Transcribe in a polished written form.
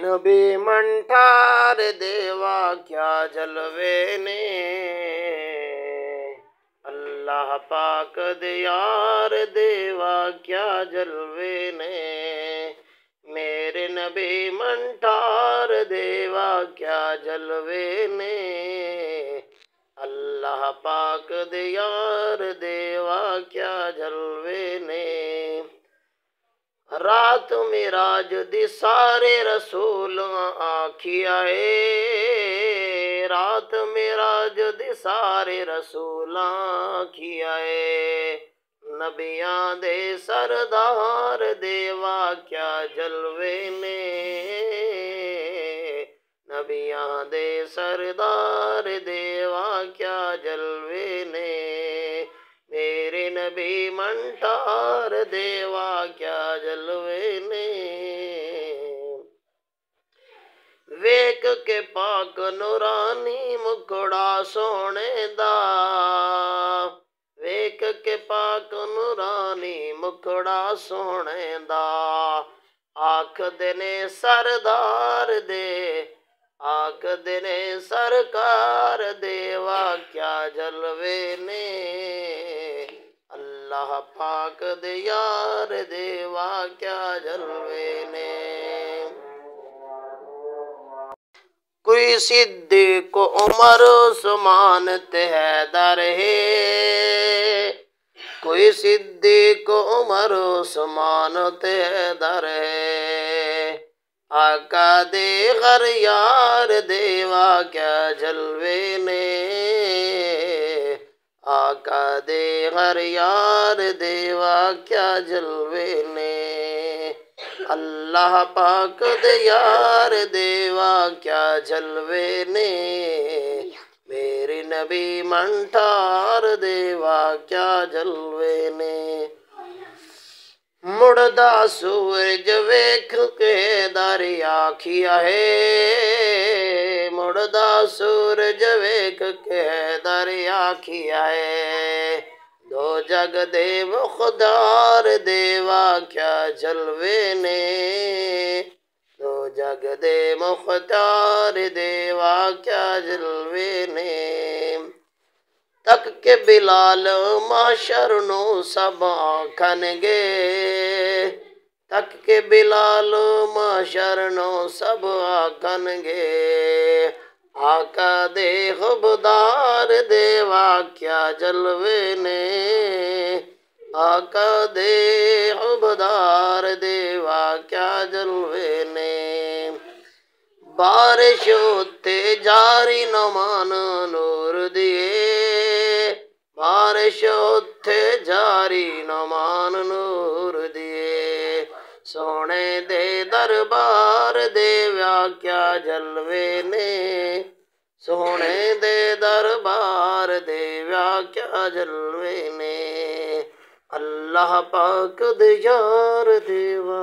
नबी मंठार देवा क्या जलवे ने, अल्लाह पाक दियार देवा क्या जलवे ने। मेरे नबी मंठार देवा क्या जलवे ने, अल्लाह पाक दियार देवा क्या जलवे ने। रात मिराज दी सारे रसूल आखिया है, रात मिराज दी सारे रसूल आखिया है। नबियां दे सरदार देवा क्या जलवे ने, नबियां दे सरदार देवा क्या जलवे ने। मेरे नबी मंठार देवा क्या जलवे ने। वेख के पाक नूरानी मुखड़ा सोने दा, वेख के पाक नूरानी मुखड़ा सोने दा। आखदे ने सरदार दे, आखदे ने सरकार देवा क्या जलवे ने। अल्लाह पाक दियार देवा क्या जलवे ने। कोई सिद्दीक उमर उस्मान ते हैदर है, कोई सिद्दीक उमर उस्मान ते हैदर है। आका दे घर यार देवा क्या जलवे ने, आका दे घर यार देवा क्या जलवे ने। अल्लाह पाक दे यार देवा क्या जलवे ने। मेरे नबी मंठार देवा क्या जलवे ने। मुड़दा सूरज वेख के दर आखिया है, मुड़दा सूरज वेख के दर आखिया है। दो जग दे मुखदार देवा क्या जलवे ने, दो जग दे मुखदार देवा क्या जलवे ने। तक के बिलाल माशर नू सब आखनगे, तक के बिलाल माशर नू सब आखनगे। आका दे खुबदार देवा क्या जलवे ने, आका दे खुबदार देवा क्या जलवे ने। बारिश उत्ते जारी नमान नूर दिए, बारिश उत्ते जारी नमान नूर दिए। सोने दे दरबार देवा क्या जलवे ने, सोने दे दरबार देवा क्या जलवे ने। अल्लाह पाक दे यार देवा